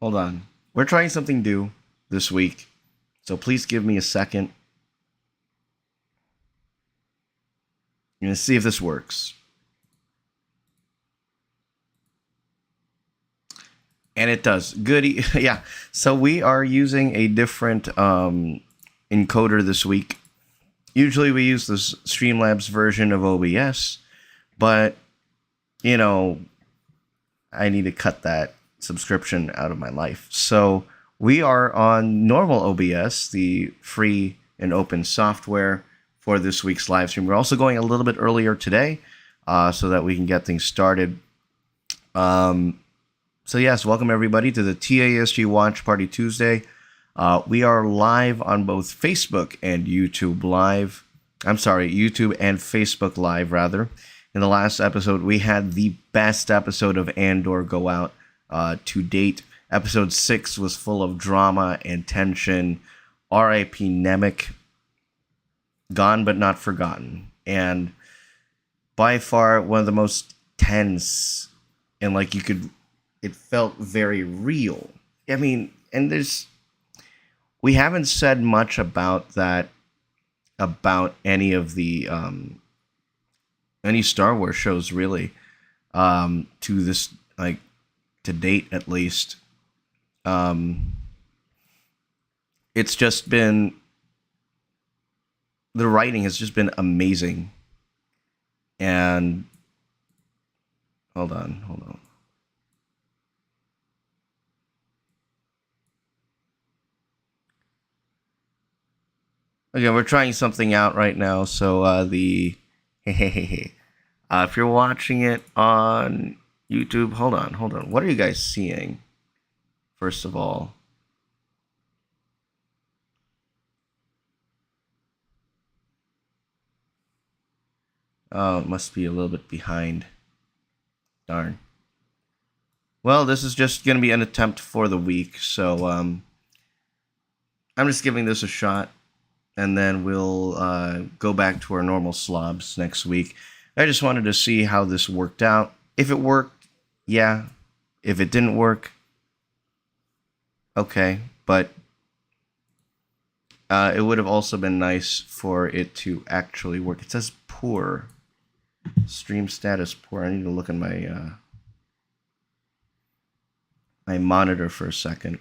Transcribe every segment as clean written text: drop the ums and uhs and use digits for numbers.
Hold on. We're trying something new this week, so please give me a second. I'm gonna see if this works. And it does. Goody. Yeah. So we are using a different encoder this week. Usually we use the Streamlabs version of OBS, but you know, I need to cut that subscription out of my life. So we are on normal OBS, the free and open software for this week's live stream. We're also going a little bit earlier today so that we can get things started. So yes, welcome everybody to the TASG Watch Party Tuesday. We are live on both Facebook and YouTube Live. I'm sorry, YouTube and Facebook Live, rather. In the last episode, we had the best episode of Andor go out to date. Episode 6 was full of drama and tension. R.I.P. Nemec. Gone but not forgotten. And by far one of the most tense, and like it felt very real. I mean, and we haven't said much about that, about any of the any Star Wars shows really, to this, like, to date at least. It's just been, the writing has just been amazing. And hold on. Okay, we're trying something out right now. So if you're watching it on YouTube, hold on. What are you guys seeing? First of all, oh, it must be a little bit behind. Darn. Well, this is just gonna be an attempt for the week, so I'm just giving this a shot, and then we'll go back to our normal slobs next week. I just wanted to see how this worked out. If it worked, yeah. If it didn't work, okay. But it would have also been nice for it to actually work. It says poor. Stream status poor. I need to look at my my monitor for a second,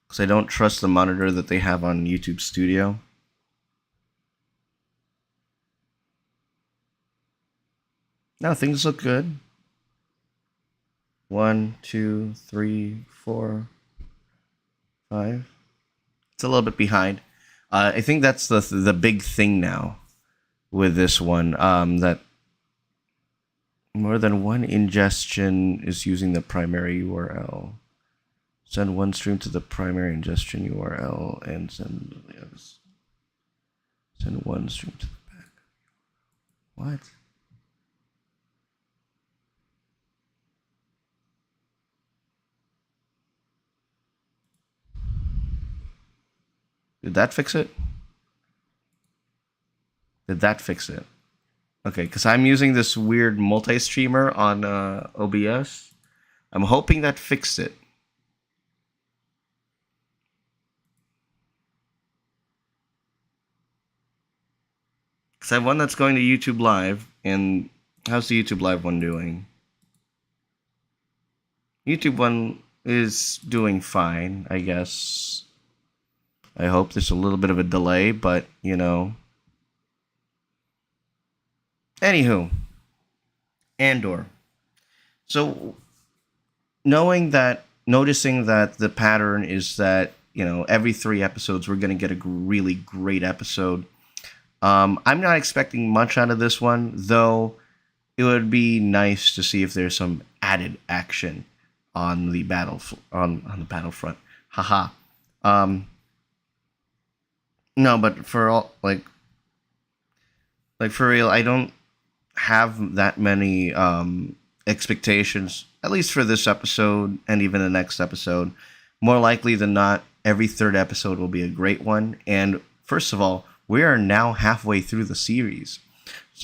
because I don't trust the monitor that they have on YouTube Studio. No, things look good. 1, 2, 3, 4, 5. It's a little bit behind. I think that's the big thing now with this one. That more than one ingestion is using the primary URL. Send one stream to the primary ingestion URL and send one stream to the back. What? Did that fix it? Okay, because I'm using this weird multi-streamer on OBS. I'm hoping that fixed it. Because I have one that's going to YouTube Live, and how's the YouTube Live one doing? YouTube one is doing fine, I guess. I hope there's a little bit of a delay, but, you know. Anywho, Andor. So, noticing that the pattern is that, you know, every 3 episodes we're going to get a really great episode. I'm not expecting much out of this one, though it would be nice to see if there's some added action on the on the battlefront. Haha. No, but for all, like for real, I don't have that many expectations, at least for this episode and even the next episode. More likely than not, every 3rd episode will be a great one. And first of all, we are now halfway through the series,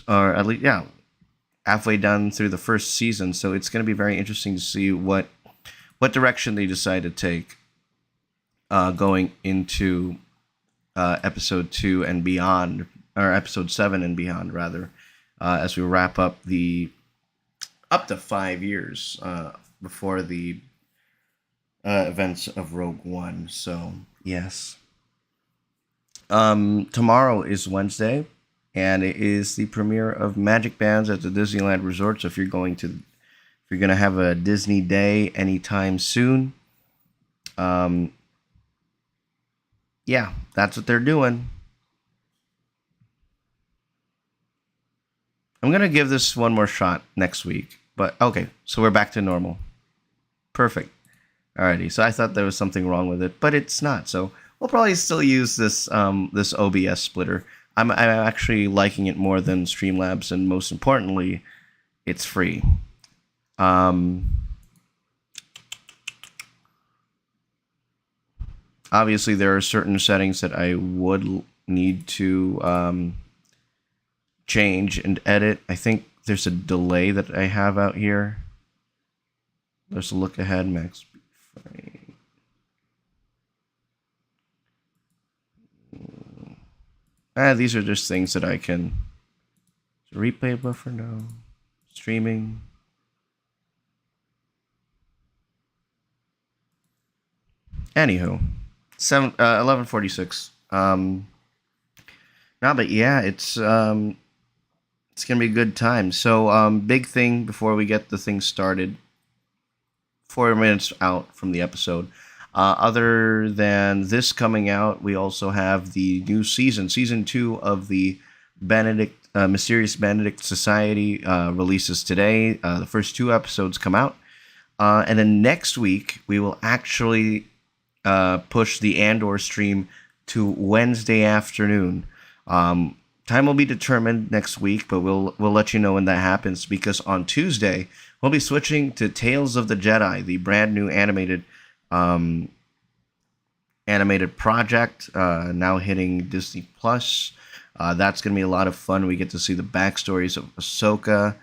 or at least, yeah, halfway done through the 1st season. So it's going to be very interesting to see what what direction they decide to take going into episode 2 and beyond, or episode 7 and beyond, rather, as we wrap up the up to 5 years before the events of Rogue One. So, yes. Tomorrow is Wednesday, and it is the premiere of Magic Bands at the Disneyland Resort. So if you're going to have a Disney day anytime soon, yeah, that's what they're doing. I'm gonna give this one more shot next week, but okay, so we're back to normal. Perfect. Alrighty, so I thought there was something wrong with it, but it's not. So we'll probably still use this this OBS splitter. I'm actually liking it more than Streamlabs, and most importantly, it's free. Obviously, there are certain settings that I would need to change and edit. I think there's a delay that I have out here. There's a look ahead, max frame. These are just things that I can. Replay buffer, no. Streaming. Anywho, 11:46. No, but yeah, it's gonna be a good time. So, big thing before we get the thing started. 4 minutes out from the episode. Other than this coming out, we also have the new season 2 of the Mysterious Benedict Society releases today. The first 2 episodes come out, and then next week we will actually push the Andor stream to Wednesday afternoon. Time will be determined next week, but we'll let you know when that happens, because on Tuesday we'll be switching to Tales of the Jedi, the brand new animated project now hitting Disney Plus. That's going to be a lot of fun. We get to see the backstories of Ahsoka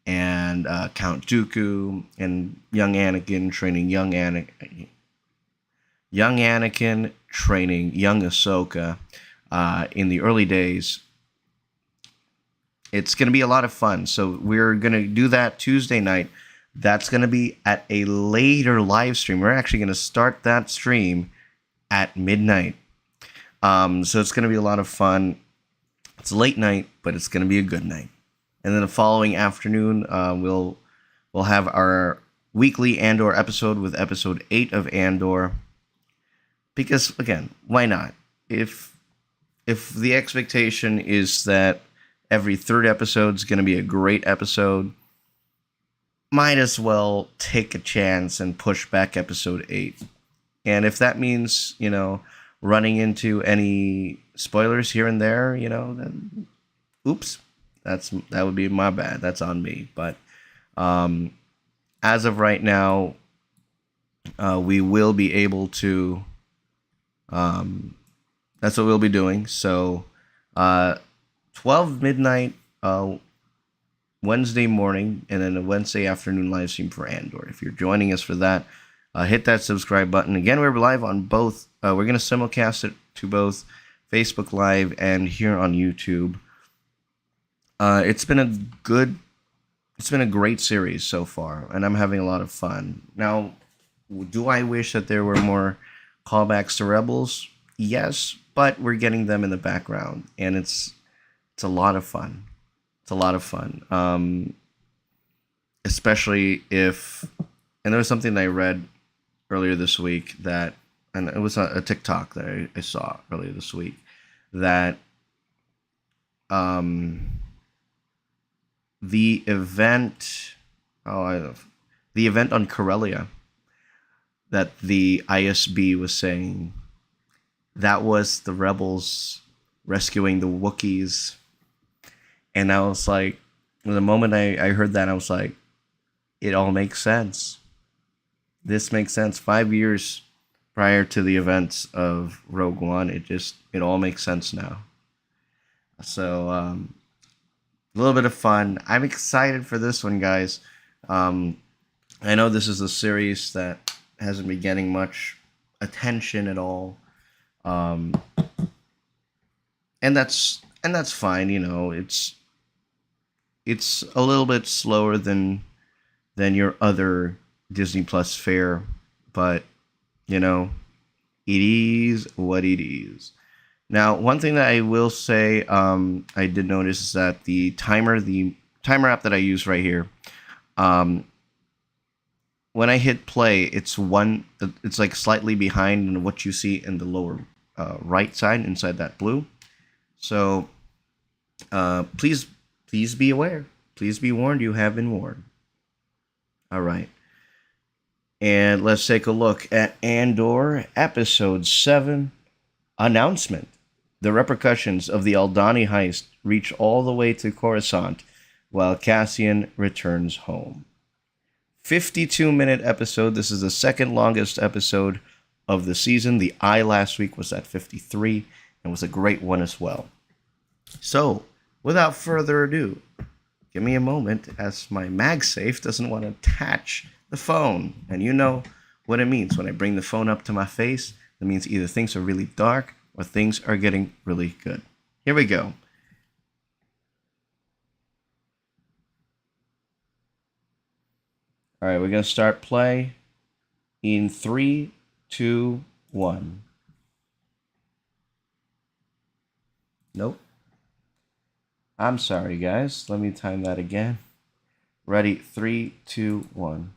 and Count Dooku, and young Anakin training young Anakin training young Ahsoka in the early days. It's going to be a lot of fun. So we're going to do that Tuesday night. That's going to be at a later live stream. We're actually going to start that stream at midnight. So it's going to be a lot of fun. It's a late night, but it's going to be a good night. And then the following afternoon, we'll have our weekly Andor episode with episode 8 of Andor. Because again, why not? If the expectation is that every third episode is going to be a great episode, might as well take a chance and push back episode 8. And if that means, running into any spoilers here and there, then oops, that would be my bad. That's on me. But as of right now, we will be able to. That's what we'll be doing. So, 12 midnight Wednesday morning, and then a Wednesday afternoon live stream for Andor. If you're joining us for that, hit that subscribe button. Again, we're live on both. We're going to simulcast it to both Facebook Live and here on YouTube. It's been a great series so far, and I'm having a lot of fun. Now, do I wish that there were more callbacks to Rebels? Yes, but we're getting them in the background, and it's a lot of fun. It's a lot of fun, especially if. And there was something that I read earlier this week and it was a TikTok that I saw earlier this week, that the event on Corellia that the ISB was saying, that was the rebels rescuing the Wookiees. And I was like, the moment I heard that, I was like, it all makes sense. This makes sense. 5 years prior to the events of Rogue One, it all makes sense now. So, a little bit of fun. I'm excited for this one, guys. I know this is a series that hasn't been getting much attention at all. Um, and that's fine. It's a little bit slower than your other Disney Plus fare, but you know it is what it is. Now, one thing that I will say, I did notice is that the timer app that I use right here, um, when I hit play, it's like slightly behind what you see in the lower right side inside that blue. So please be aware. Please be warned. You have been warned. All right. And let's take a look at Andor episode 7 announcement. The repercussions of the Aldani heist reach all the way to Coruscant while Cassian returns home. 52-minute episode. This is the second longest episode of the season. The Eye last week was at 53 and was a great one as well. So, without further ado, give me a moment as my MagSafe doesn't want to attach the phone. And you know what it means when I bring the phone up to my face. That means either things are really dark or things are getting really good. Here we go. All right, we're going to start play in 3, 2, 1. Nope. I'm sorry, guys. Let me time that again. Ready? 3, 2, 1.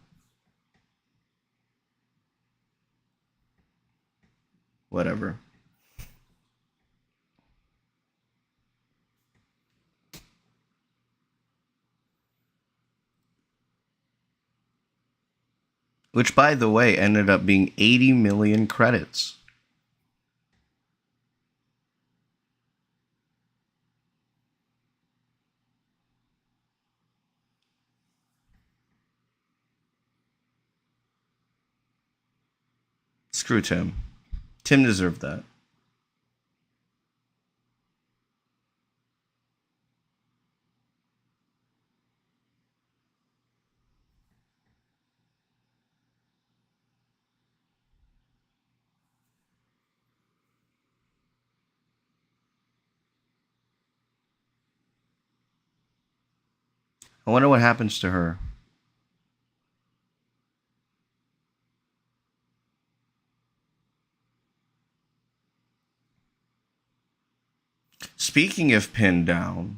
Whatever. Which, by the way, ended up being 80 million credits. Screw Tim. Tim deserved that. I wonder what happens to her. Speaking of pinned down,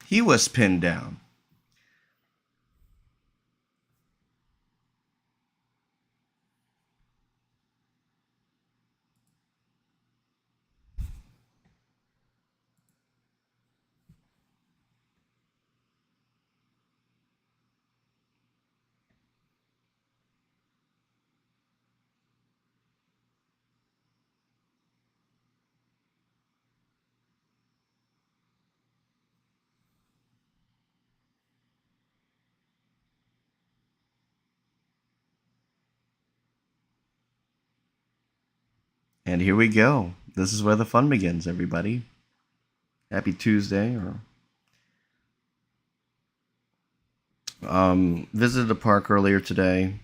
he was pinned down. And here we go. This is where the fun begins, everybody. Happy Tuesday. Visited the park earlier today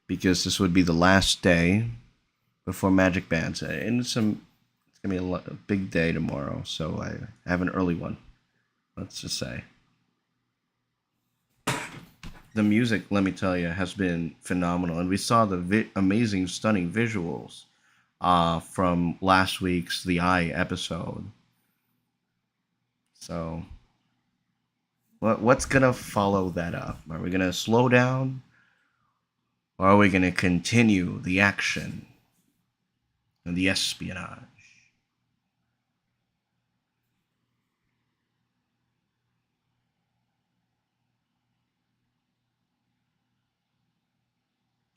because this would be the last day before Magic Bands. And it's gonna be a big day tomorrow, so I have an early one. Let's just say the music, let me tell you, has been phenomenal, and we saw the amazing, stunning visuals from last week's The Eye episode. So, what's gonna follow that up? Are we gonna slow down, or are we gonna continue the action and the espionage?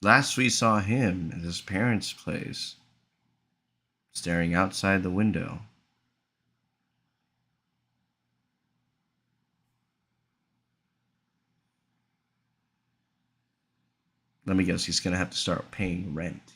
Last we saw him at his parents' place, staring outside the window. Let me guess, he's gonna have to start paying rent.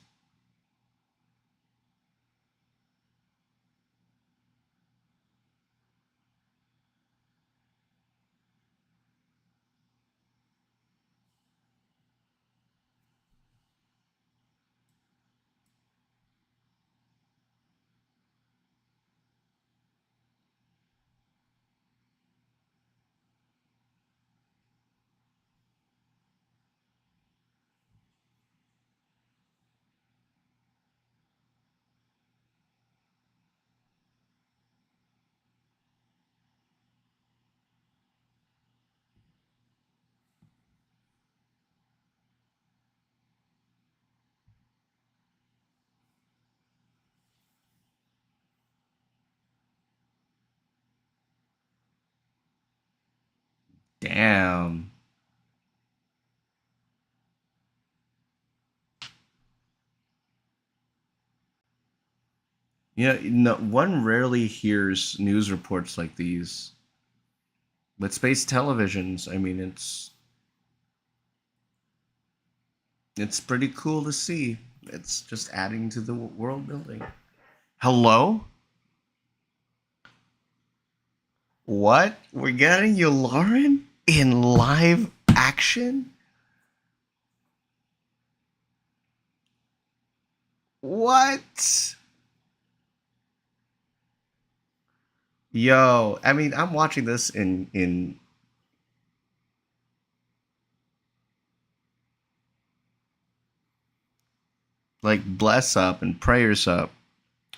No, one rarely hears news reports like these. But space televisions, I mean, it's pretty cool to see. It's just adding to the world building. Hello? What? We're getting you, Lauren, in live action? What? Yo, I mean, I'm watching this in like bless up and prayers up.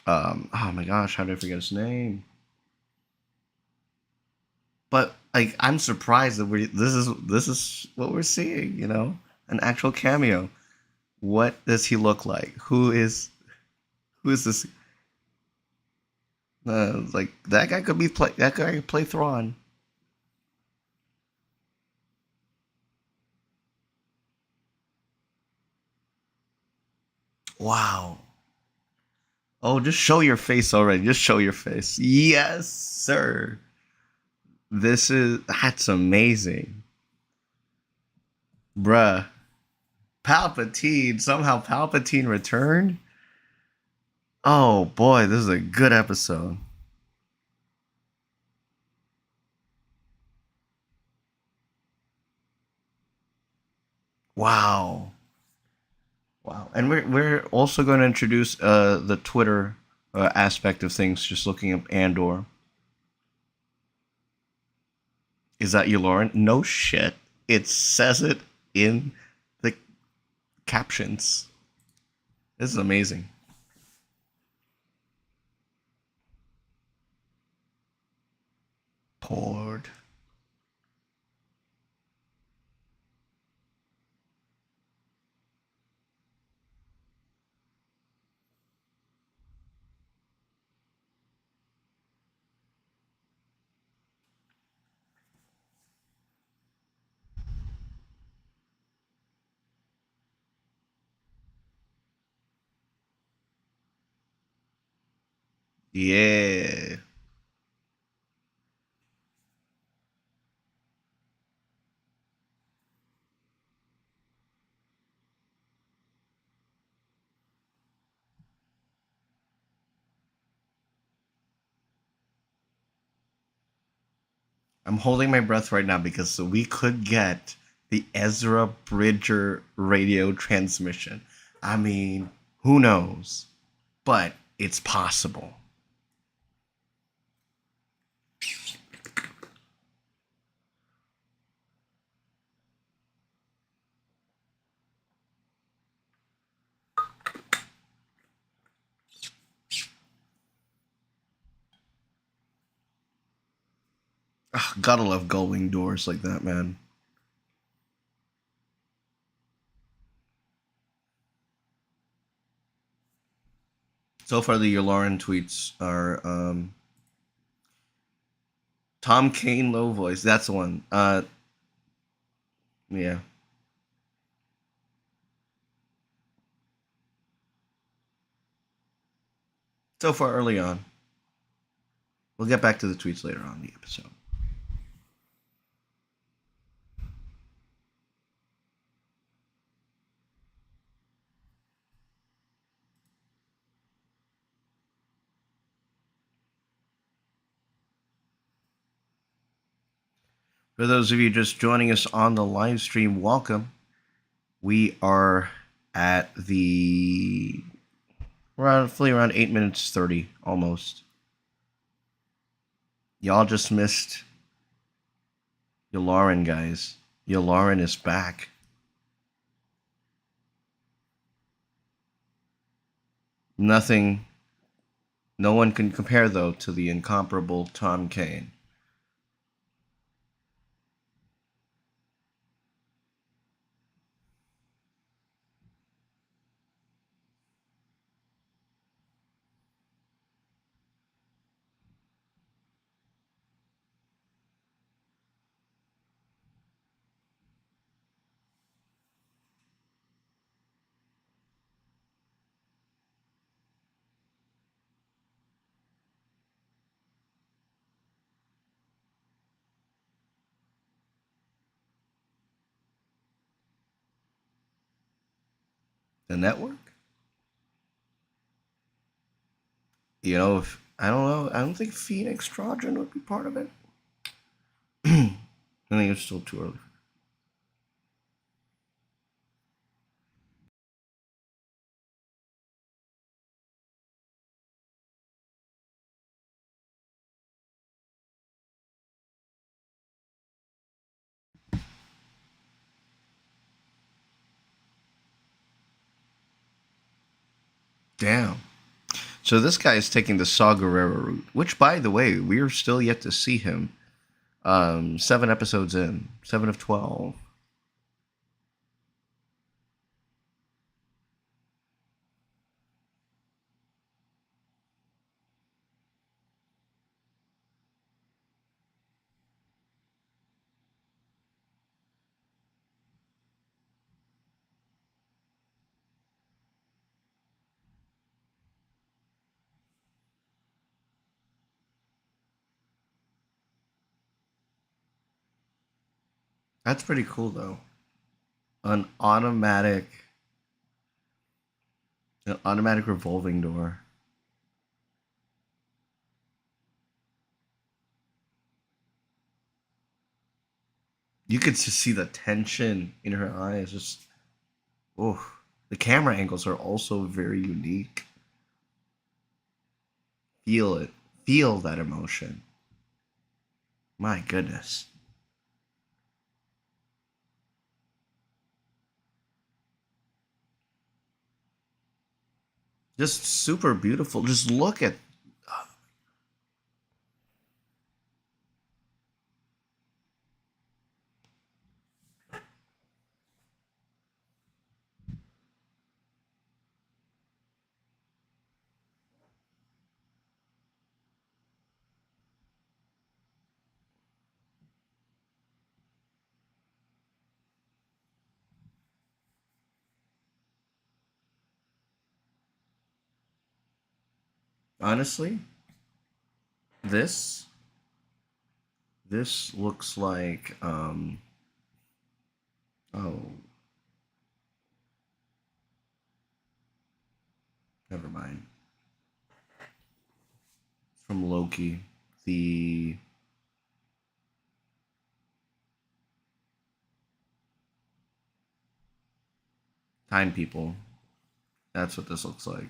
Oh my gosh, how did I forget his name? But like, I'm surprised that we this is what we're seeing. An actual cameo. What does he look like? Who is this? Like that guy could be play. That guy could play Thrawn. Wow. Oh, just show your face already. Just show your face. Yes, sir. That's amazing, bruh. Palpatine. Somehow Palpatine returned. Oh boy, this is a good episode. Wow. Wow. And we're also going to introduce the Twitter aspect of things. Just looking up Andor. Is that you, Lauren? No shit. It says it in the captions. This is amazing. Poured. Yeah. I'm holding my breath right now because we could get the Ezra Bridger radio transmission. I mean, who knows? But it's possible. Ugh, gotta love gullwing doors like that, man. So far, the Yularen tweets are Tom Kane low voice. That's the one. Yeah. So far, early on. We'll get back to the tweets later on in the episode. For those of you just joining us on the live stream, welcome. We are at the roughly around 8 minutes 30, almost. Y'all just missed Yularen, guys. Yularen is back. Nothing, no one can compare, though, to the incomparable Tom Kane. The network? You know, if I don't know, I don't think Phoenix Trojan would be part of it. I think it's still too early. Damn. So this guy is taking the Saw Gerrera route, which, by the way, we are still yet to see him. 7 episodes in, 7 of 12. That's pretty cool, though. An automatic revolving door. You could just see the tension in her eyes. Just, oh, the camera angles are also very unique. Feel it. Feel that emotion. My goodness. Just super beautiful. Just look at. Honestly, this this looks like oh, never mind. It's from Loki. The Time People. That's what this looks like.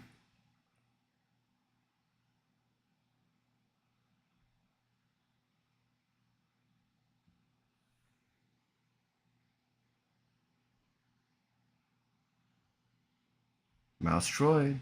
Mouse Troy.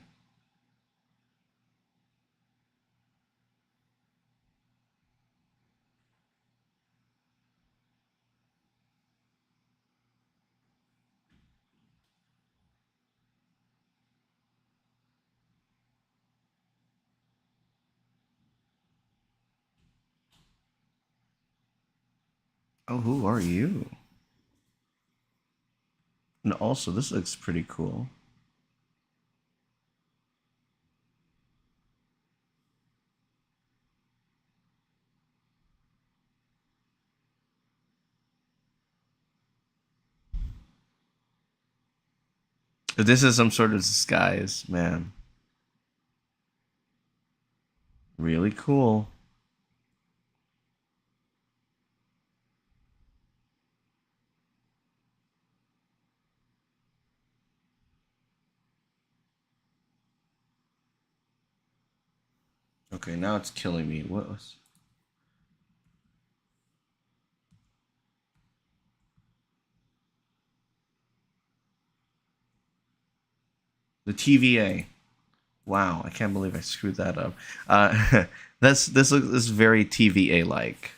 Oh, who are you? And also, this looks pretty cool. If this is some sort of disguise, man. Really cool. Okay, now it's killing me. What was the TVA? Wow, I can't believe I screwed that up. This is very TVA like.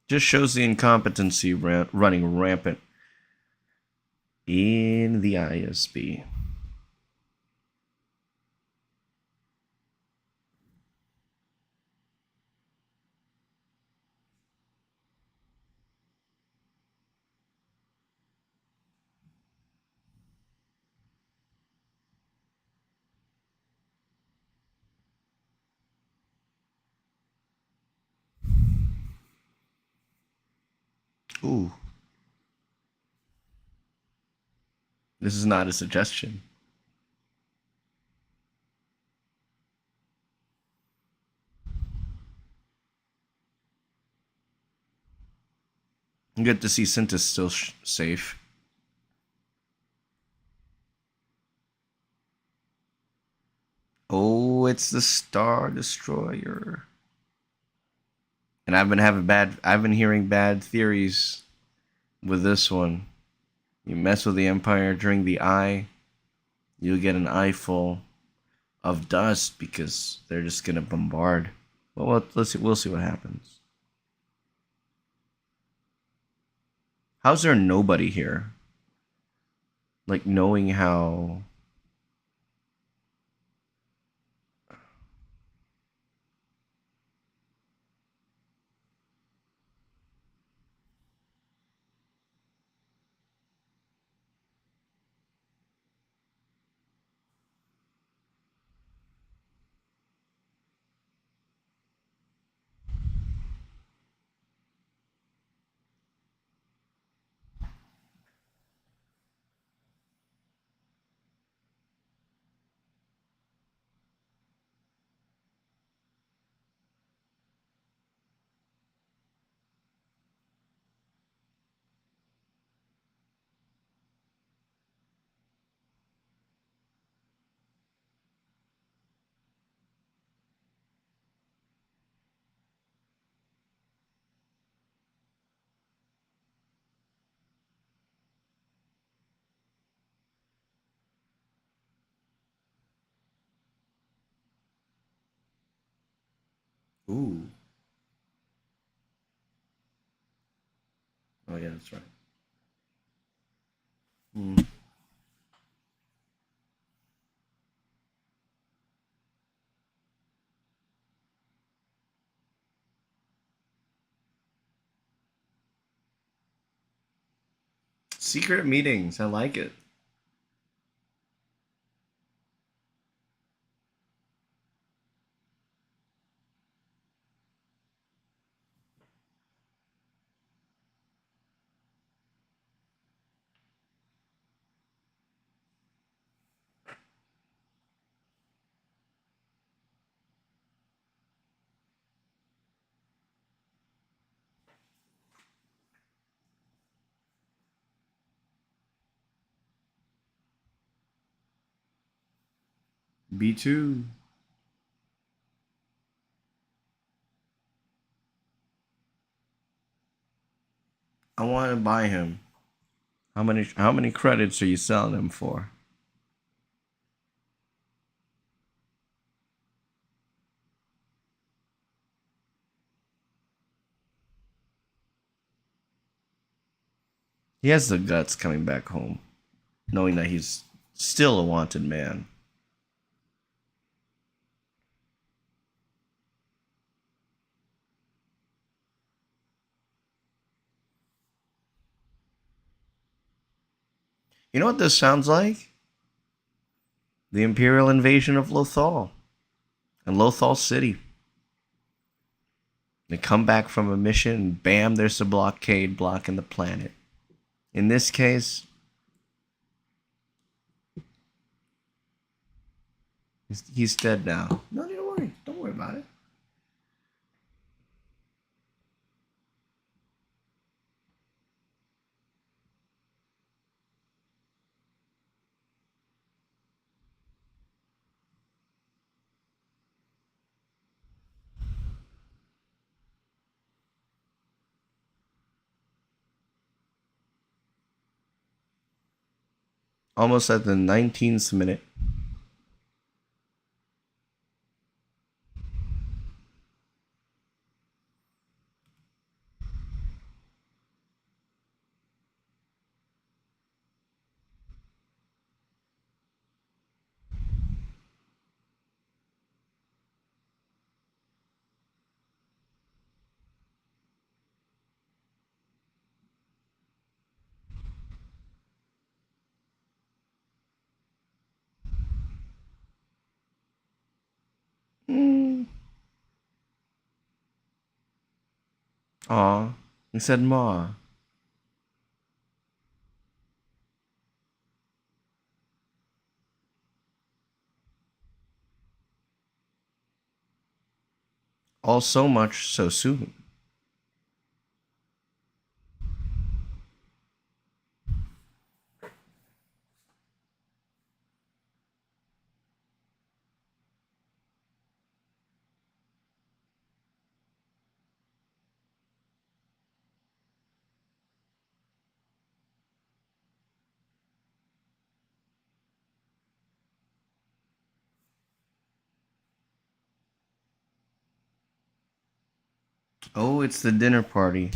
Just shows the incompetency running rampant in the ISB. Ooh, this is not a suggestion. Good to see Cinta's still safe. Oh, it's the Star Destroyer. And I've been hearing bad theories with this one. You mess with the Empire during the eye, you'll get an eye full of dust because they're just gonna bombard. Well, let's see. We'll see what happens. How's there nobody here? Like knowing how. Ooh. Oh yeah, that's right. Hmm. Secret meetings. I like it. B2. I want to buy him. How many credits are you selling him for? He has the guts coming back home, knowing that he's still a wanted man. You know what this sounds like? The Imperial invasion of Lothal and Lothal City. They come back from a mission and bam, there's a blockade blocking the planet. In this case, he's dead now. No, don't worry. Don't worry about it. Almost at the 19th minute. Mm. Aw, he said ma. All so much so soon. Oh, it's the dinner party.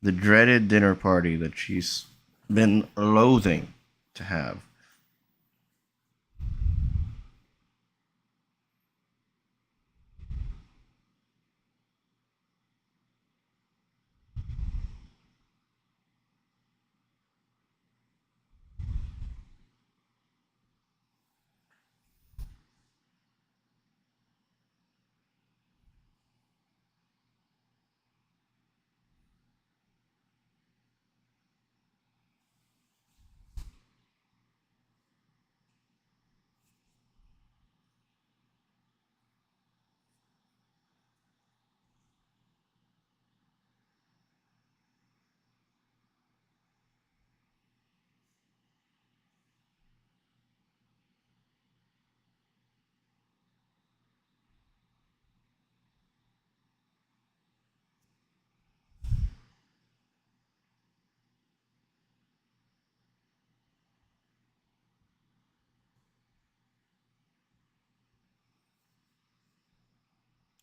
The dreaded dinner party that she's been loathing to have.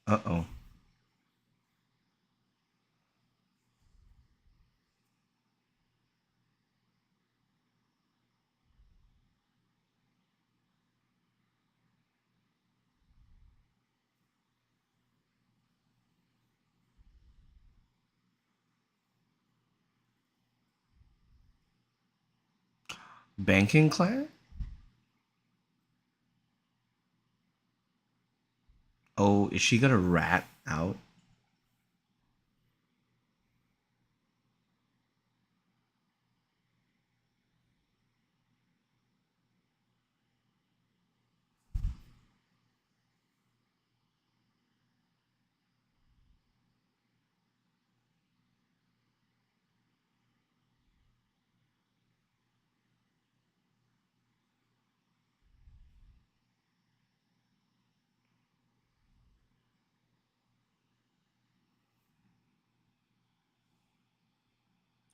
Uh oh. Banking clan? Oh, is she gonna rat out?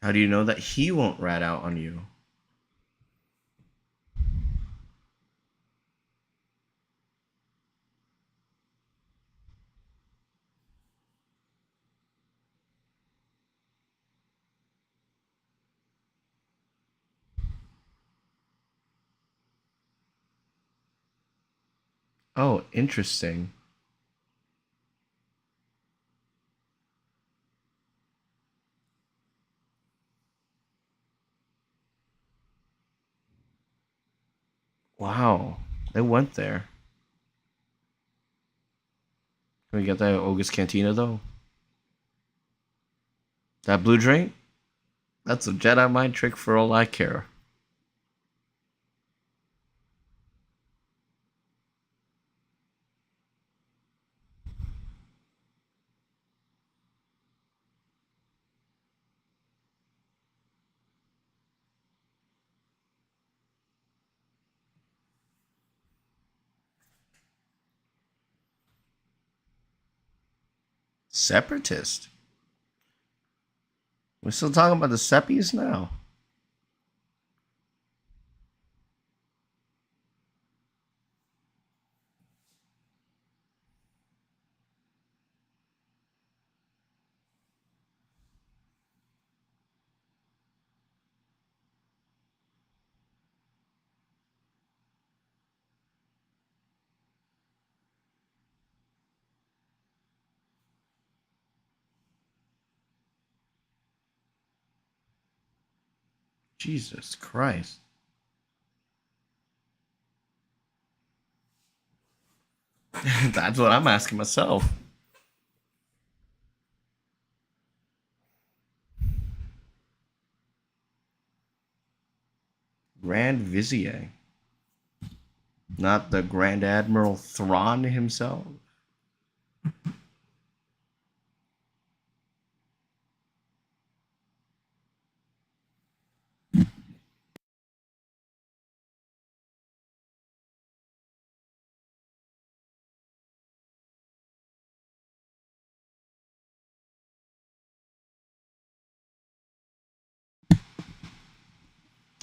How do you know that he won't rat out on you? Oh, interesting. Wow. They went there. Can we get that at Oga's Cantina though? That blue drink? That's a Jedi mind trick for all I care. Separatist? We're still talking about the Seppies now. Jesus Christ. That's what I'm asking myself. Grand Vizier. Not the Grand Admiral Thrawn himself.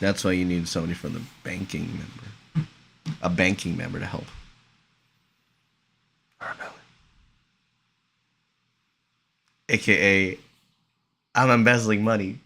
That's why you need somebody from the banking member, a banking member to help. AKA, I'm embezzling money.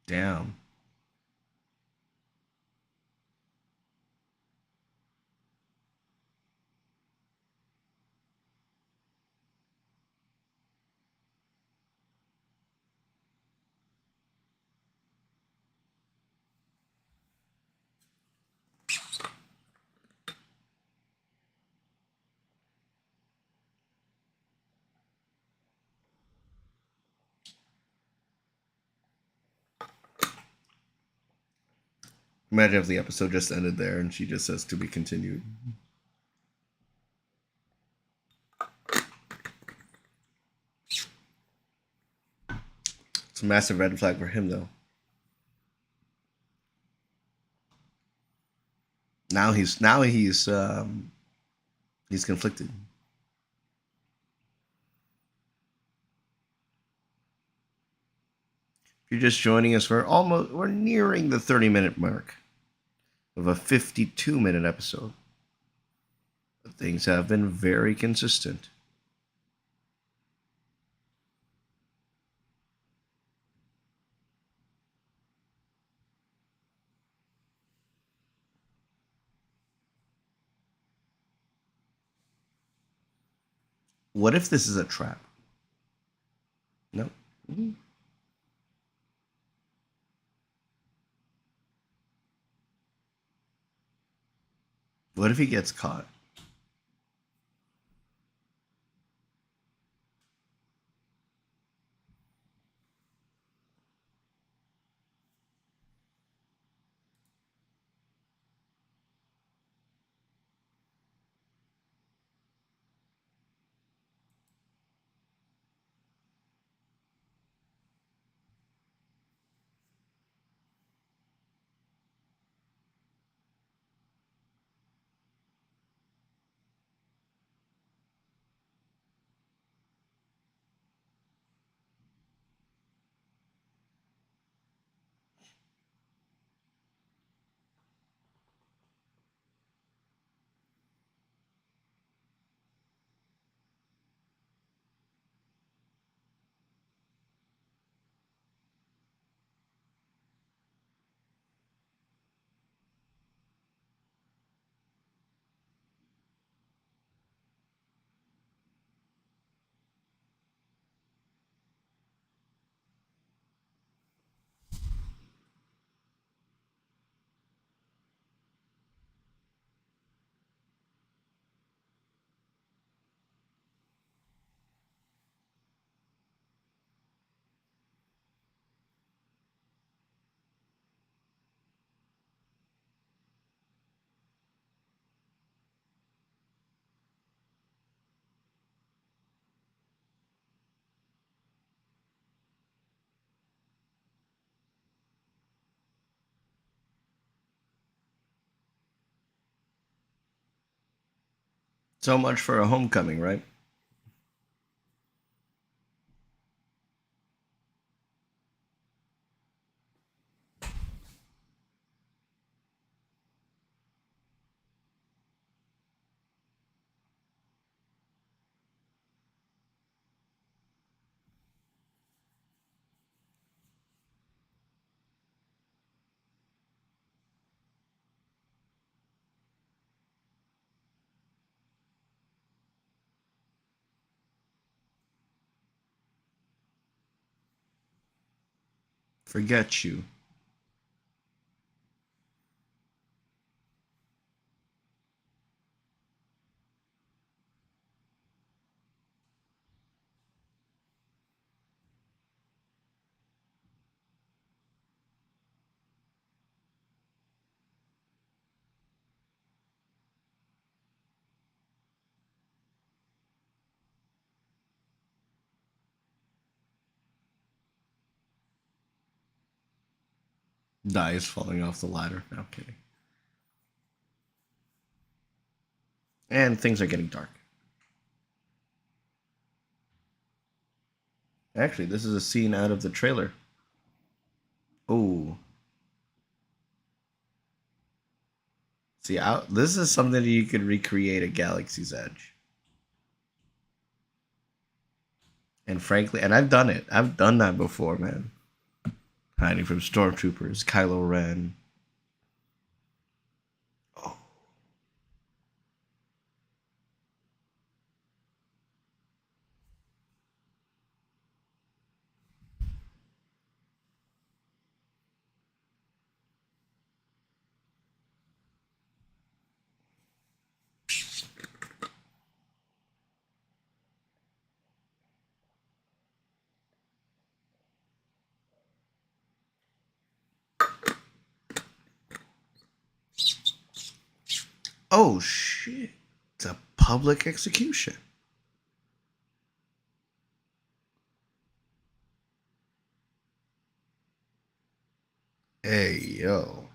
Damn. Imagine if the episode just ended there and she just says to be continued. It's a massive red flag for him, though. He's conflicted. If you're just joining us, we're nearing the 30-minute mark of a 52-minute episode. But things have been very consistent. What if this is a trap? No. Mm-hmm. What if he gets caught? So much for a homecoming, right? Forget you. Dies falling off the ladder. No, I'm kidding. And things are getting dark. Actually, this is a scene out of the trailer. Oh, see, this is something that you could recreate at Galaxy's Edge. And frankly, and I've done it. I've done that before, man. Hiding from stormtroopers, Kylo Ren. Oh, oh shit! It's a public execution. Hey yo,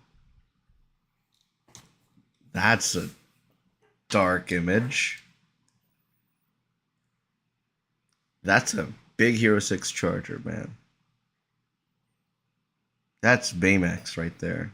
that's a dark image. That's a big Hero 6 Charger, man. That's Baymax right there.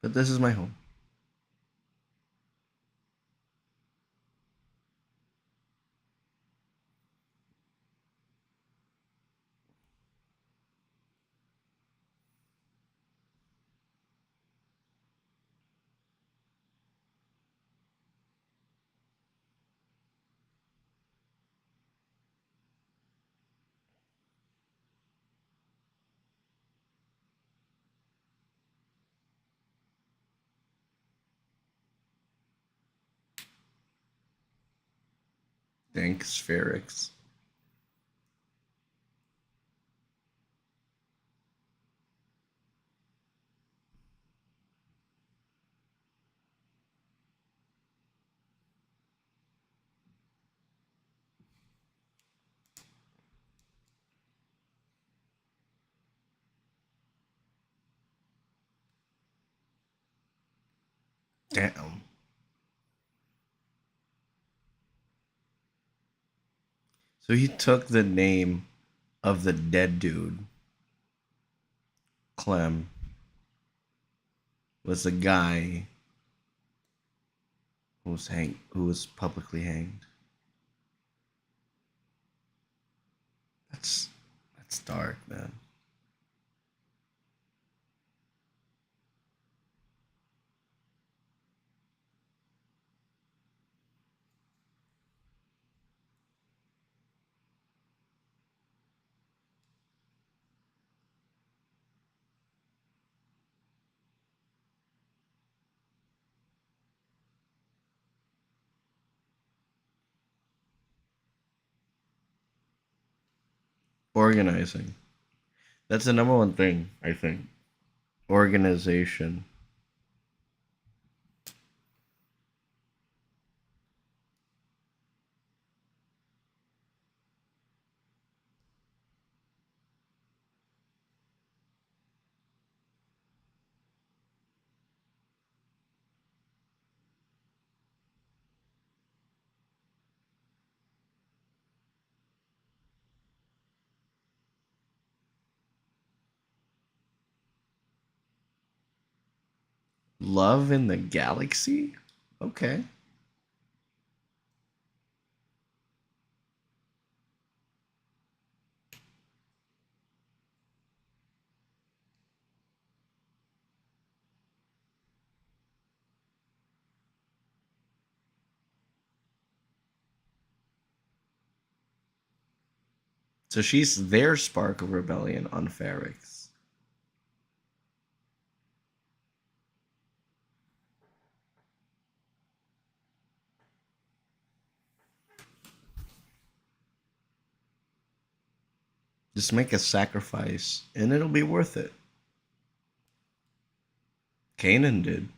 But this is my home. Thanks, Ferrix. Damn. So he took the name of the dead dude. Clem was the guy who was publicly hanged. That's that's dark, man. Organizing. That's the number one thing, I think. Organization. Love in the galaxy? Okay. So she's their spark of rebellion on Ferrix. Just make a sacrifice and it'll be worth it. Canaan did.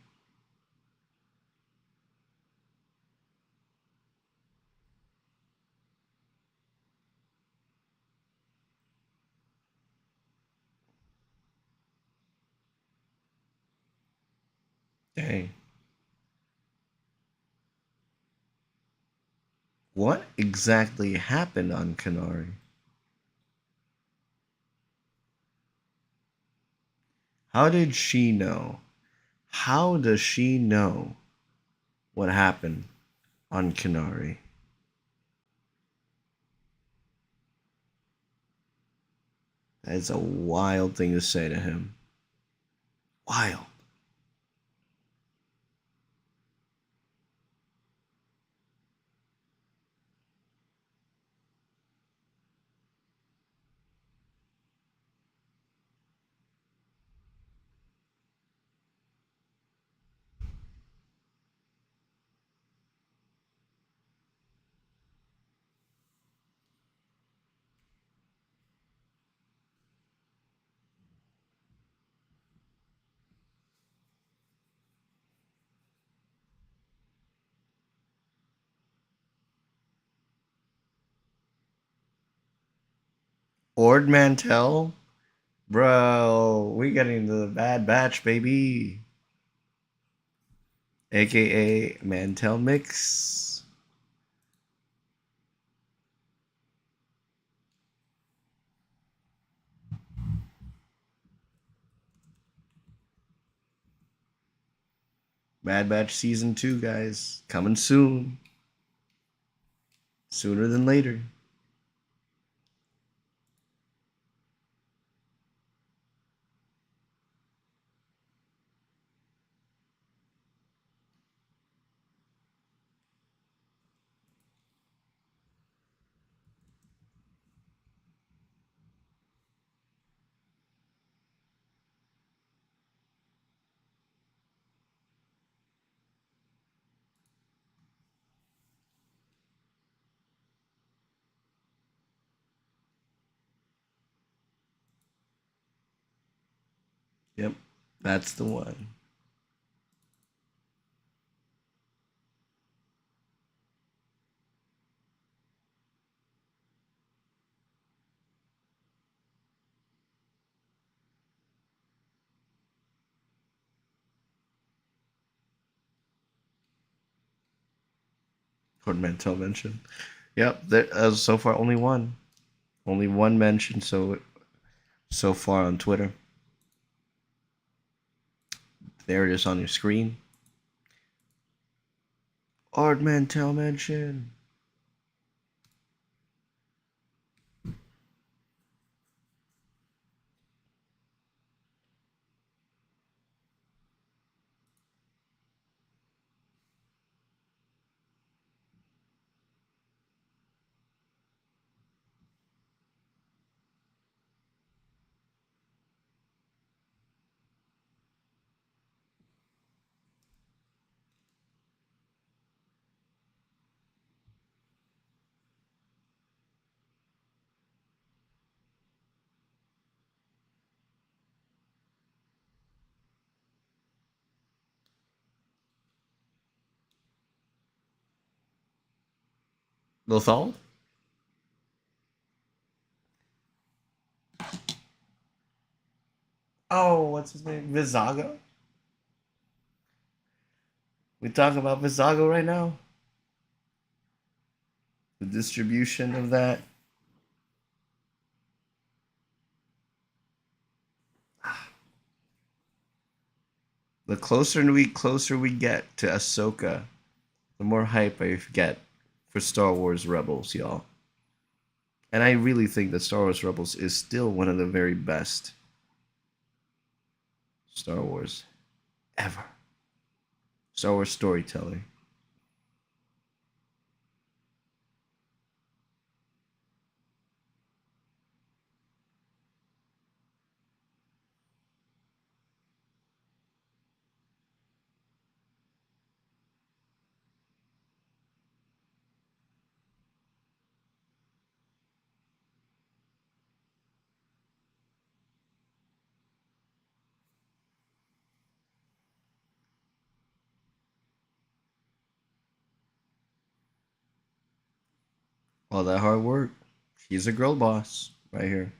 Dang. What exactly happened on Canary? How did she know? How does she know what happened on Canary? That is a wild thing to say to him. Wild. Ord Mantell? Bro, we getting the Bad Batch, baby. AKA Mantell Mix. Bad Batch Season 2, guys. Coming soon. Sooner than later. Yep, that's the one. Ord Mantell mentioned. Yep, there, so far only one. Only one mention so far on Twitter. There it is on your screen. Ord Mantell mention. Lothal? Oh, what's his name? Vizago? We talking about Vizago right now? The distribution of that? The closer we get to Ahsoka, the more hype I get for Star Wars Rebels, y'all. And I really think that Star Wars Rebels is still one of the very best Star Wars ever. Star Wars storytelling. All that hard work. He's a girl boss right here.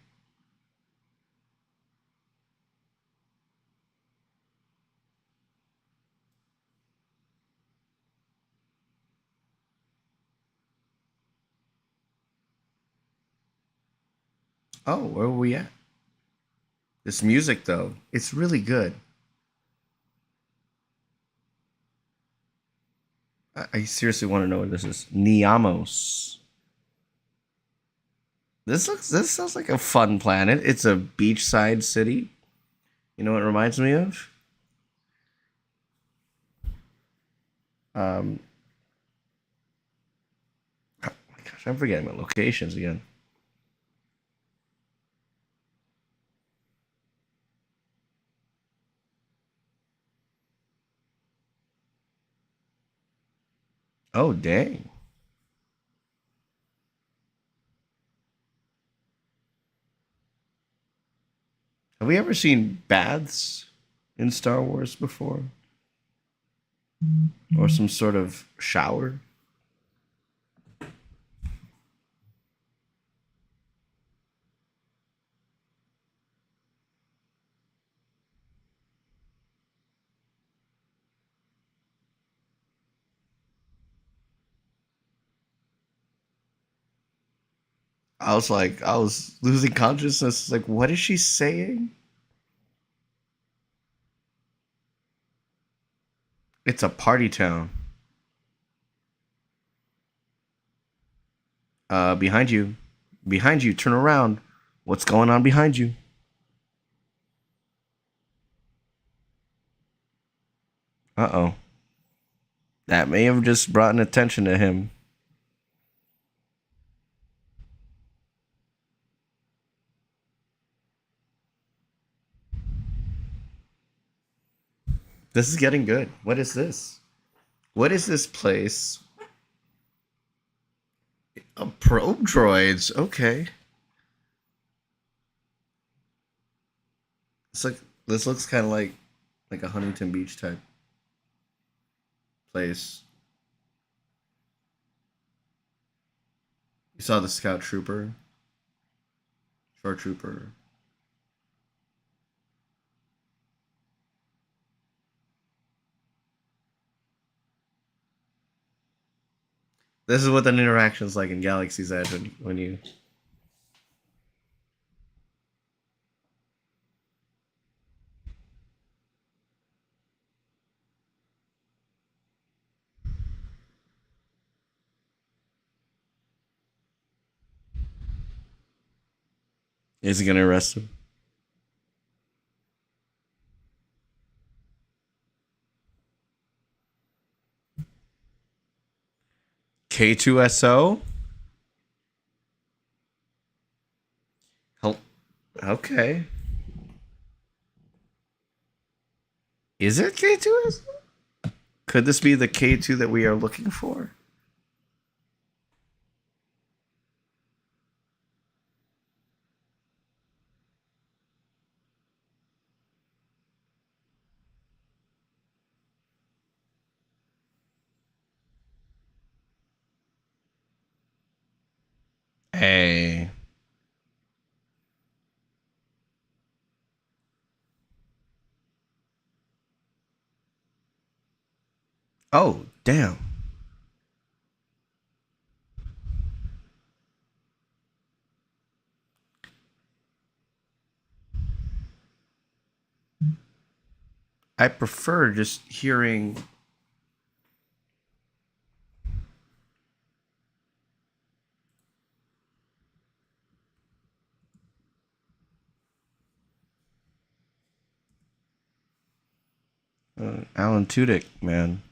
Oh, where were we at? This music, though, it's really good. I seriously want to know what this is. Niamos. This sounds like a fun planet. It's a beachside city. You know what it reminds me of? Um, oh my gosh, I'm forgetting my locations again. Oh dang! Have we ever seen baths in Star Wars before, or some sort of shower? I was losing consciousness. Like, what is she saying? It's a party town. Behind you, behind you. Turn around. What's going on behind you? Uh oh. That may have just brought an attention to him. This is getting good. What is this? What is this place? Probe droids. Okay. It's like this looks kind of like a Huntington Beach type place. You saw the scout trooper, shore trooper. This is what an interaction's like in Galaxy's Edge when you. Is he gonna arrest him? K2SO. Okay. Is it K2SO? Could this be the K2 that we are looking for? Hey. Oh, damn. I prefer just hearing. Alan Tudyk, man.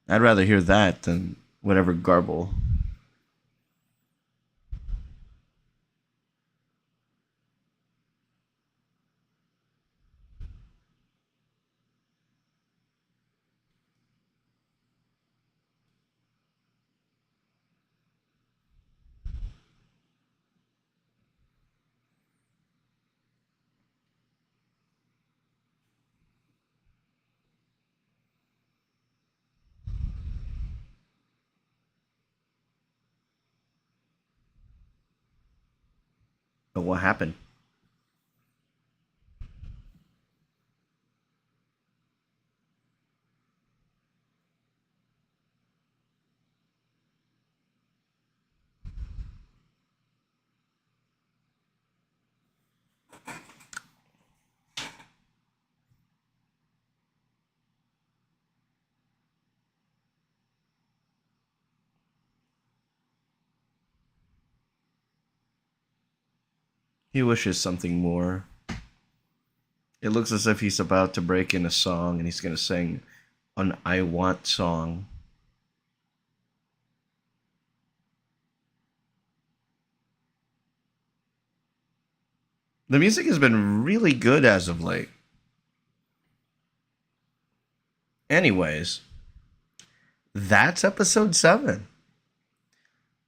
I'd rather hear that than whatever garble. But what happened? He wishes something more. It looks as if he's about to break in a song and he's going to sing an I Want song. The music has been really good as of late. Anyways, that's episode 7.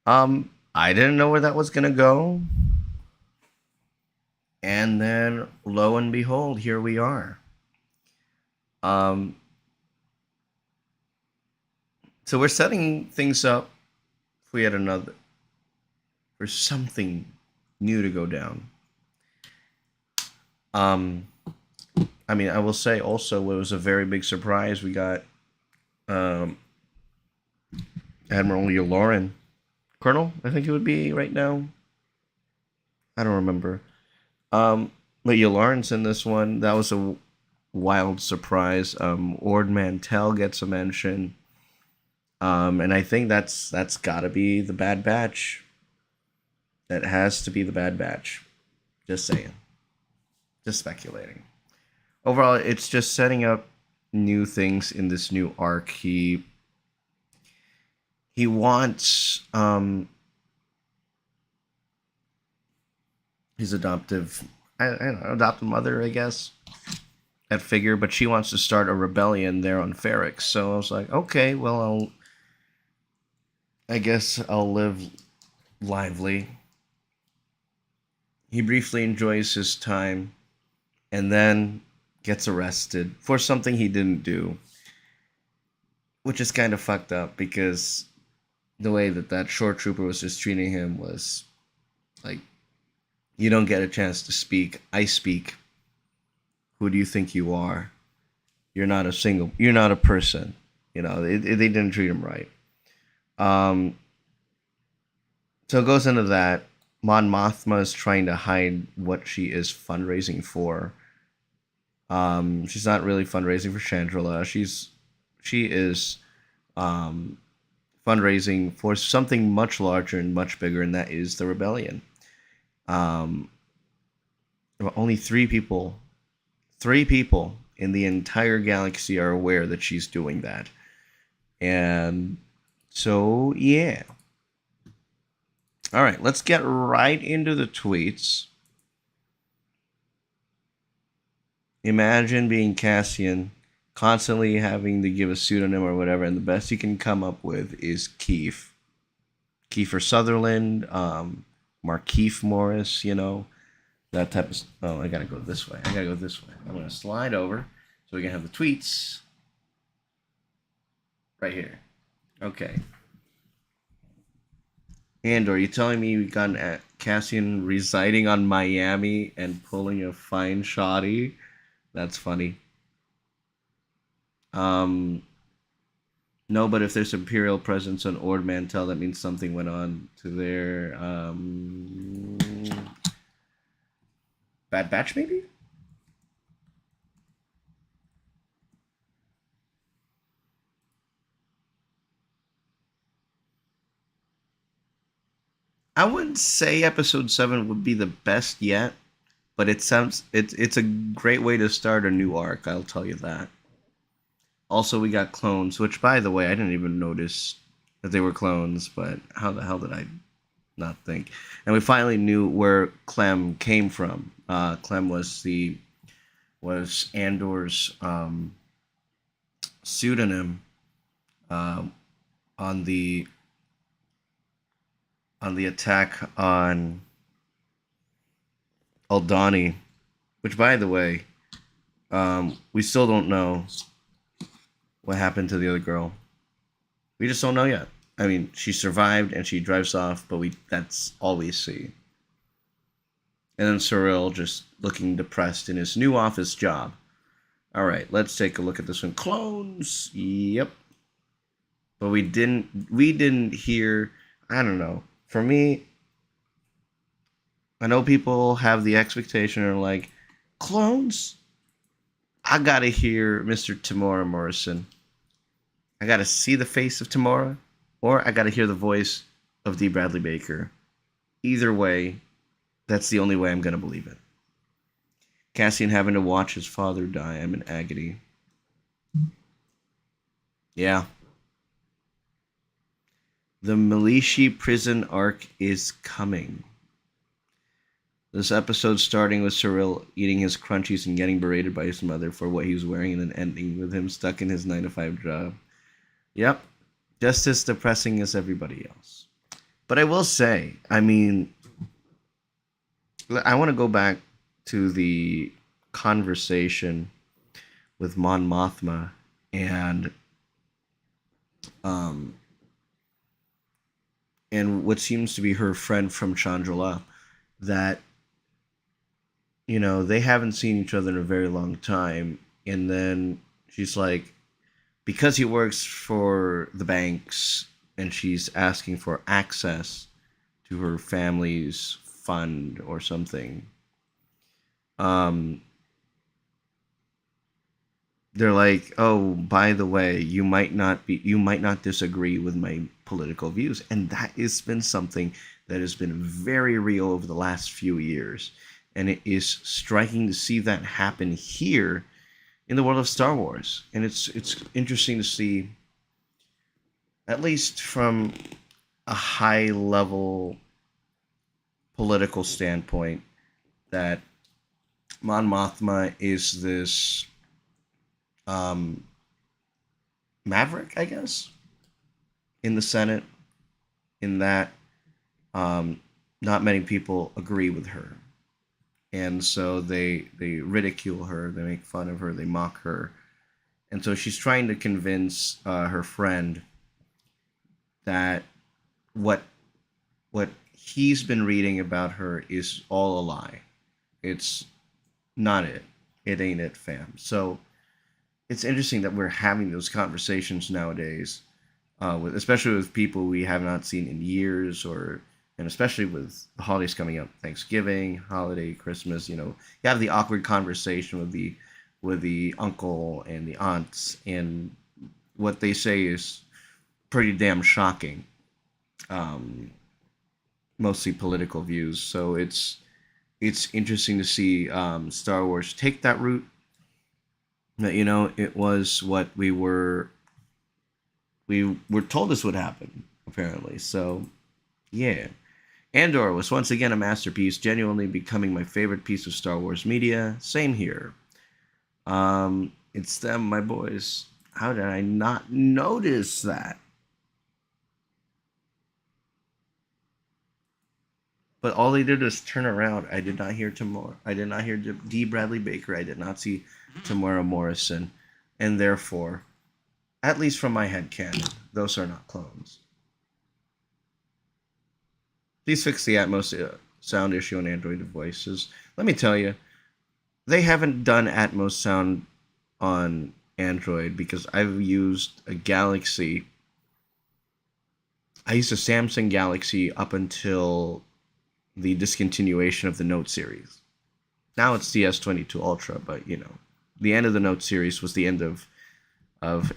I didn't know where that was going to go. And then, lo and behold, here we are. Um, so we're setting things up for yet another, for something new to go down. I mean, I will say also it was a very big surprise. We got um, Admiral Yularen, Colonel, I think it would be right now. I don't remember. But Yularen's in this one. That was a wild surprise. Ord Mantell gets a mention. And I think that's got to be the Bad Batch. That has to be the Bad Batch. Just saying. Just speculating. Overall, it's just setting up new things in this new arc. He wants his adoptive mother, I guess, that figure, but she wants to start a rebellion there on Ferrix. So I was like, okay, well, I guess I'll live lively. He briefly enjoys his time and then gets arrested for something he didn't do, which is kind of fucked up because the way that short trooper was just treating him was like, you don't get a chance to speak. I speak. Who do you think you are? You're not a person. They didn't treat him right. So it goes into that. Mon Mothma is trying to hide what she is fundraising for. She's not really fundraising for Chandrila. She is fundraising for something much larger and much bigger, and that is the rebellion. Only three people in the entire galaxy are aware that she's doing that. And so, yeah. All right, let's get right into the tweets. Imagine being Cassian, constantly having to give a pseudonym or whatever, and the best you can come up with is Keith. Kiefer Sutherland, Markeith Morris, that type of... Oh, I gotta go this way. I'm gonna slide over so we can have the tweets right here. Okay. Andor, you telling me you got Cassian residing on Miami and pulling a fine shoddy? That's funny. No, but if there's Imperial presence on Ord Mantell, that means something went on to their Bad Batch, maybe? I wouldn't say episode 7 would be the best yet, but it's a great way to start a new arc, I'll tell you that. Also, we got clones, which, by the way, I didn't even notice that they were clones, but how the hell did I not think? And we finally knew where Clem came from. Clem was Andor's pseudonym on the attack on Aldani, which, by the way, we still don't know what happened to the other girl. We just don't know yet. I mean, she survived and she drives off, but that's all we see. And then Cyril just looking depressed in his new office job. All right, let's take a look at this one. Clones. Yep. But we didn't hear, I don't know. For me, I know people have the expectation or like clones. I got to hear Mr. Tamora Morrison. I got to see the face of Tamora or I got to hear the voice of D. Bradley Baker. Either way, that's the only way I'm going to believe it. Cassian having to watch his father die. I'm in agony. Yeah. The Melishi prison arc is coming. This episode starting with Cyril eating his crunchies and getting berated by his mother for what he was wearing, and then ending with him stuck in his 9 to 5 job. Yep. Just as depressing as everybody else. But I will say, I mean, I want to go back to the conversation with Mon Mothma and um and what seems to be her friend from Chandrila, that they haven't seen each other in a very long time, and then she's like, because he works for the banks and she's asking for access to her family's fund or something. um they're like, oh, by the way, you might not disagree with my political views, and that has been something that has been very real over the last few years, and it is striking to see that happen here in the world of Star Wars. And it's interesting to see, at least from a high level political standpoint, that Mon Mothma is this um, maverick, I guess, in the Senate, in that um, not many people agree with her, and so they ridicule her, they make fun of her, they mock her, and so she's trying to convince her friend that what what he's been reading about her is all a lie. It's not it. It ain't it, fam. So it's interesting that we're having those conversations nowadays, especially with people we have not seen in years, and especially with the holidays coming up, Thanksgiving, holiday, Christmas. You have the awkward conversation with the uncle and the aunts, and what they say is pretty damn shocking. Um, Mostly political views. So it's interesting to see Star Wars take that route. That it was what we were told this would happen, apparently. So yeah, Andor was once again a masterpiece, genuinely becoming my favorite piece of Star Wars media. Same here. It's them, my boys. How did I not notice that? But all they did was turn around. I did not hear Tamora. I did not hear D. Bradley Baker. I did not see Tamora Morrison. And therefore, at least from my head canon, those are not clones. Please fix the Atmos sound issue on Android devices. Let me tell you, they haven't done Atmos sound on Android because I've used a Galaxy. I used a Samsung Galaxy up until the discontinuation of the Note series. Now it's the S22 Ultra, but the end of the Note series was the end of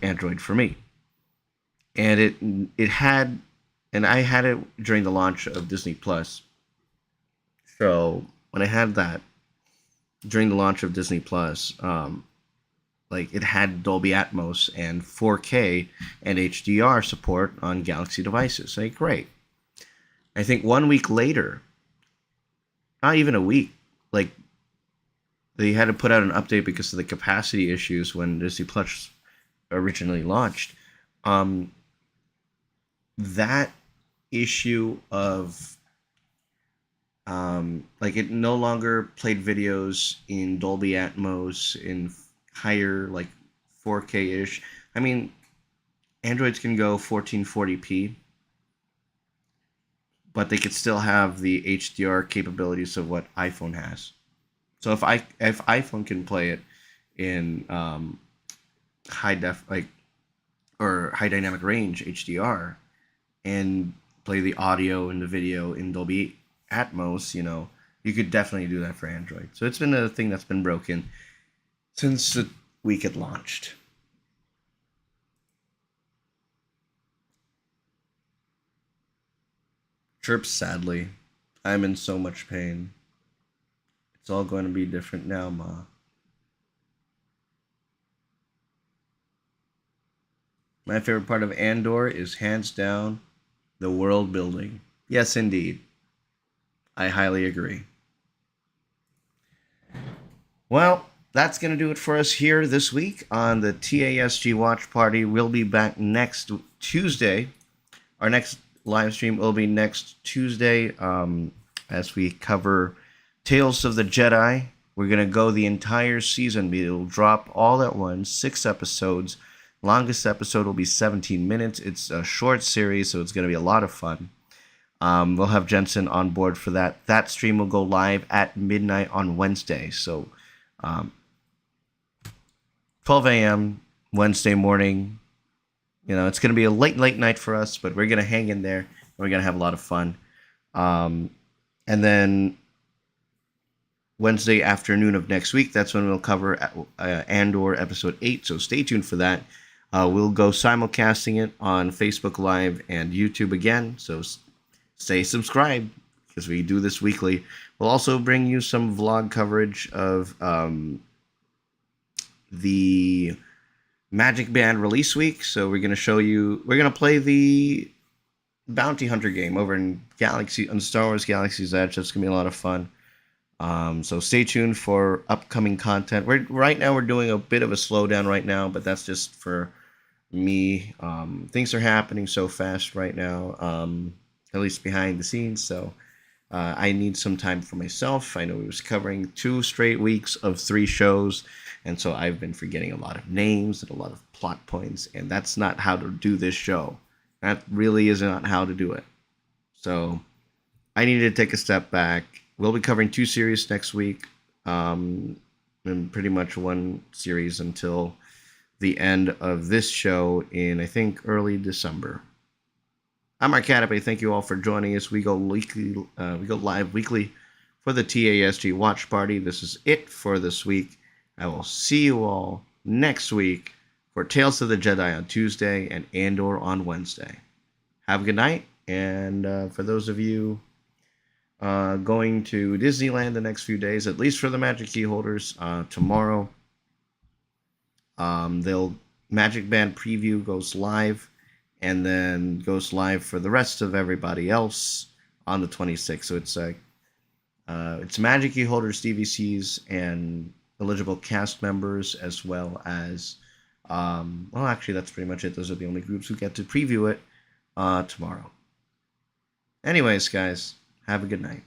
Android for me. And it had, and I had it during the launch of Disney Plus. So when I had that during the launch of Disney Plus, like it had Dolby Atmos and 4K and HDR support on Galaxy devices. Like, great. I think 1 week later, not even a week, like they had to put out an update because of the capacity issues when Disney Plus originally launched. That issue of like it no longer played videos in Dolby Atmos in higher, like 4K ish. I mean, Androids can go 1440p, but they could still have the HDR capabilities of what iPhone has. So if iPhone can play it in high def like or high dynamic range HDR and play the audio and the video in Dolby Atmos, you could definitely do that for Android. So it's been a thing that's been broken since the week it launched. Chirps sadly. I'm in so much pain. It's all going to be different now, Ma. My favorite part of Andor is hands down the world building. Yes, indeed. I highly agree. Well, that's going to do it for us here this week on the TASG Watch Party. We'll be back next Tuesday. Our next live stream will be next Tuesday as we cover Tales of the Jedi. We're going to go the entire season. It'll drop all at once, 6 episodes. Longest episode will be 17 minutes. It's a short series, so it's going to be a lot of fun. We'll have Jensen on board for that. That stream will go live at midnight on Wednesday. So 12 a.m. Wednesday morning. It's going to be a late night for us, but we're going to hang in there. And we're going to have a lot of fun. And then Wednesday afternoon of next week, that's when we'll cover Andor episode 8. So stay tuned for that. We'll go simulcasting it on Facebook Live and YouTube again. So stay subscribed because we do this weekly. We'll also bring you some vlog coverage of the Magic Band release week. So we're going to play the Bounty Hunter game over in Star Wars Galaxy's Edge. That's going to be a lot of fun. So stay tuned for upcoming content. Right now we're doing a bit of a slowdown right now, but that's just for me. Things are happening so fast right now, at least behind the scenes. So I need some time for myself. I know we was covering 2 straight weeks of 3 shows, and so I've been forgetting a lot of names and a lot of plot points, and that's not how to do this show. That really is not how to do it. So I need to take a step back. We'll be covering 2 series next week, and pretty much 1 series until the end of this show in, I think, early December. I'm Mark Catape. Thank you all for joining us. We go live weekly for the TASG Watch Party. This is it for this week. I will see you all next week for Tales of the Jedi on Tuesday and Andor on Wednesday. Have a good night, and for those of you going to Disneyland the next few days, at least for the Magic Key holders, tomorrow, Magic Band preview goes live, and then goes live for the rest of everybody else on the 26th. So it's Magic Key holders, DVCs, and eligible cast members, as well as actually that's pretty much it. Those are the only groups who get to preview it tomorrow. Anyways, guys, have a good night.